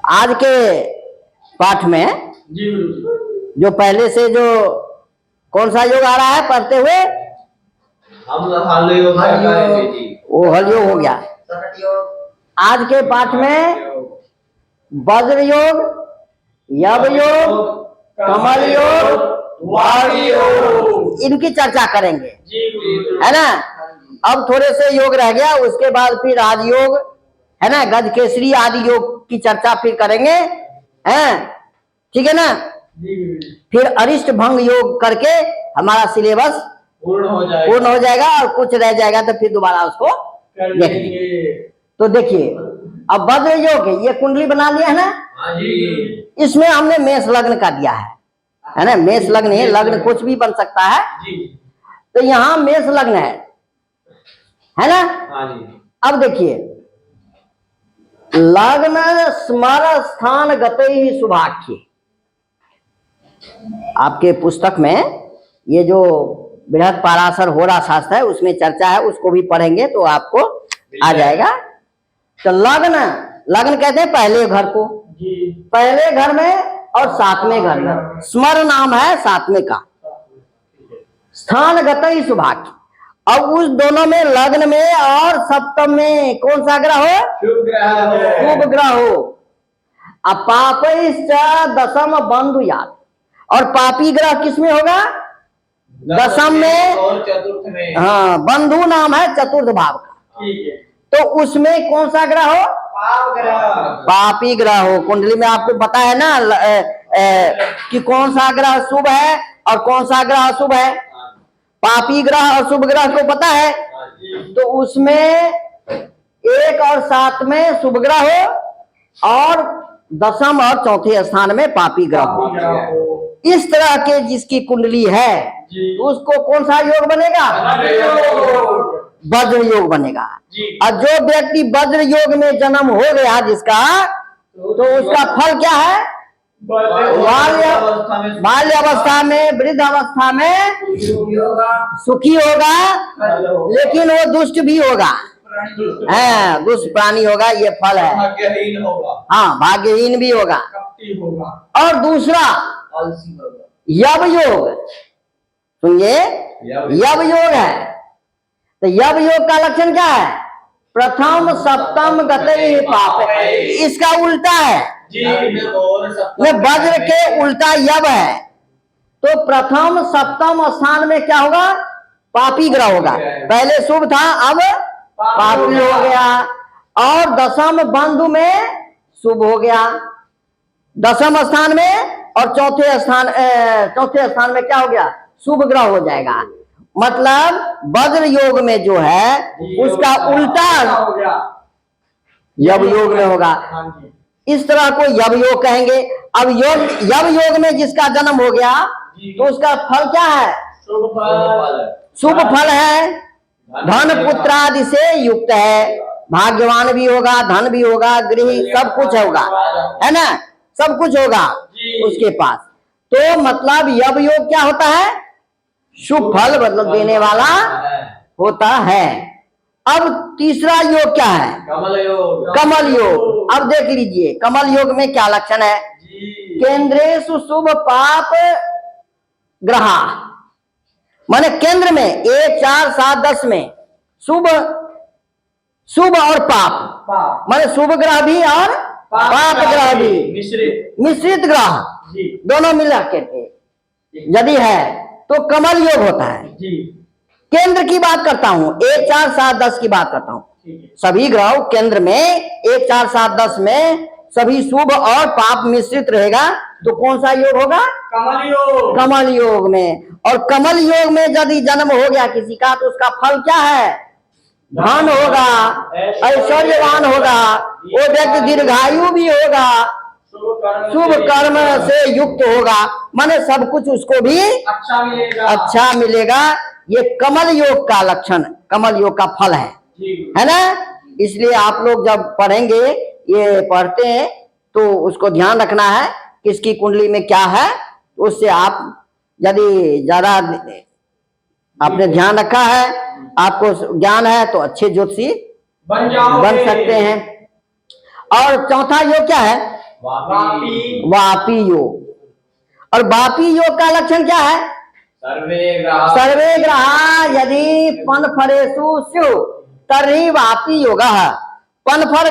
आज के पाठ में जो पहले से जो कौन सा योग आ रहा है पढ़ते हुए, वो हल योग हो गया। आज के पाठ में वज्र योग, यव योग, कमल योग, वाणी योग, इनकी चर्चा करेंगे, है ना। अब थोड़े से योग रह गया, उसके बाद फिर राजयोग, है ना, गज केसरी आदि योग की चर्चा फिर करेंगे, हैं, ठीक है ना। फिर अरिष्ट भंग योग करके हमारा सिलेबस पूर्ण हो जाएगा और कुछ रह जाएगा तो फिर दोबारा उसको देख लेंगे। तो देखिए, अब वज्र योग ये कुंडली बना लिया है ना। इसमें हमने मेष लग्न का दिया है ना। मेष लग्न है, लग्न कुछ भी बन सकता है। तो यहाँ मेष लग्न है ना। अब देखिए, लग्न स्मर स्थान गते ही शुभाख्य, आपके पुस्तक में ये जो बृहद पाराशर होरा शास्त्र है उसमें चर्चा है, उसको भी पढ़ेंगे तो आपको आ जाएगा। तो लग्न कहते हैं पहले घर को, पहले घर में और सातवें घर में। स्मर नाम है सातवें का, स्थान गते शुभाख्य। अब उस दोनों में, लग्न में और सप्तम में कौन सा ग्रह हो? शुभ ग्रह हो। अब पापैश्च दशम बंधु याद, और पापी ग्रह किसमें होगा? दशम में और चतुर्थ में। हाँ, बंधु नाम है चतुर्थ भाव का। तो उसमें कौन सा ग्रह हो? पापी ग्रह हो। कुंडली में आपको पता है ना कि कौन सा ग्रह शुभ है और कौन सा ग्रह अशुभ है। पापी ग्रह और शुभ ग्रह को पता है। तो उसमें 1 और 7 में शुभ ग्रह हो और दशम और चौथे स्थान में पापी ग्रह हो। इस तरह के जिसकी कुंडली है तो उसको कौन सा योग बनेगा? वज्र योग बनेगा। और जो व्यक्ति वज्र योग में जन्म हो गया जिसका, तो उसका फल क्या है? बाल्य अवस्था में, वृद्ध अवस्था में सुखी होगा, लेकिन वो दुष्ट भी होगा, है, दुष्ट प्राणी होगा, ये फल है। हाँ, भाग्यहीन भी होगा। और दूसरा यव योग, सुनिए, यव योग है। तो यव योग का लक्षण क्या है? प्रथम सप्तम गते पाप, इसका उल्टा है। वज्र के उल्टा यव है। तो प्रथम सप्तम स्थान में क्या होगा? पापी ग्रह होगा। पहले शुभ था, अब पापी हो गया। और दशम बंधु में शुभ हो गया दशम स्थान में, और चौथे स्थान में क्या हो गया? शुभ ग्रह हो जाएगा। मतलब वज्र योग में जो है उसका उल्टा यव योग में होगा। इस तरह को यव योग कहेंगे। अब यव योग में जिसका जन्म हो गया तो उसका फल क्या है? शुभ फल है, धन पुत्र आदि से युक्त है, भाग्यवान भी होगा, धन भी होगा, गृह सब कुछ होगा, है ना, सब कुछ होगा उसके पास। तो मतलब यव योग क्या होता है? शुभ फल मतलब देने वाला होता है। अब तीसरा योग क्या है? कमल योग। अब देख लीजिए कमल योग में क्या लक्षण है? केंद्रेषु शुभ पाप ग्रह, माने केंद्र में 1, 4, 7, 10 में शुभ और पाप, माने शुभ ग्रह भी और पाप ग्रह भी, मिश्रित ग्रह दोनों मिला के यदि है तो कमल योग होता है। केंद्र की बात करता हूं, 1, 4, 7, 10 की बात करता हूं। सभी ग्रह केंद्र में 1, 4, 7, 10 में सभी शुभ और पाप मिश्रित रहेगा तो कौन सा योग होगा? कमल योग में। और कमल योग में यदि जन्म हो गया किसी का तो उसका फल क्या है? धन होगा, ऐश्वर्यवान होगा, वो व्यक्ति दीर्घायु भी होगा, शुभ कर्म से युक्त होगा, माने सब कुछ उसको भी अच्छा मिलेगा। ये कमल योग का लक्षण, कमल योग का फल है ना। इसलिए आप लोग जब पढ़ेंगे, ये पढ़ते हैं तो उसको ध्यान रखना है किसकी कुंडली में क्या है। उससे आप यदि ज्यादा आपने ध्यान रखा है, आपको ज्ञान है, तो अच्छे ज्योतिषी बन सकते हैं। और चौथा योग क्या है? वापी वापी योग। और वापी योग का लक्षण क्या है? सर्वे ग्रहा यदि पनफरेषु स्युः तर्हि वापी योगः। पनफर,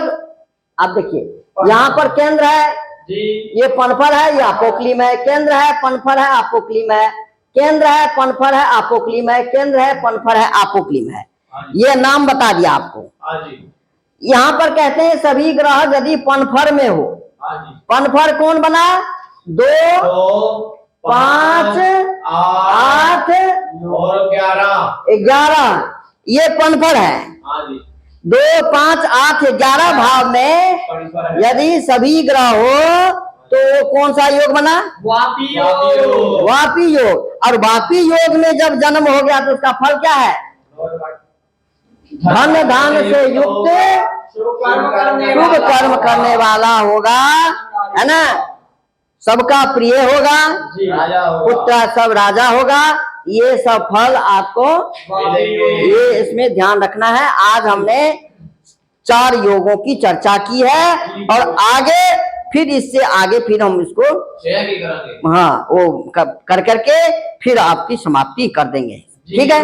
आप देखिए यहाँ पर केंद्र है, ये पनफर है, ये अपोक्लिम है, केंद्र है, पनफर है, अपोक्लिम है, केंद्र है, पनफर है, अपोक्लिम है, केंद्र है, पनफर है, अपोक्लिम है। ये नाम बता दिया आपको। यहाँ पर कहते हैं सभी ग्रह यदि पनफर में हो। पनफर कौन बना? 2, 5, 8 और 11, ये पनफर है। 2, 5, 8, 11 भाव में यदि सभी ग्रह हो तो कौन सा योग बना? वापी योग। वापी योग। और वापी योग में जब जन्म हो गया तो उसका फल क्या है? धन धान से युक्त शुभ कर्म करने वाला होगा, है ना, सबका प्रिय होगा, पुत्र सब राजा होगा। ये सब फल आपको ये इसमें ध्यान रखना है। आज हमने 4 योगों की चर्चा की है और आगे फिर इससे आगे फिर हम इसको हाँ वो कर करके फिर आपकी समाप्ति कर देंगे। ठीक है।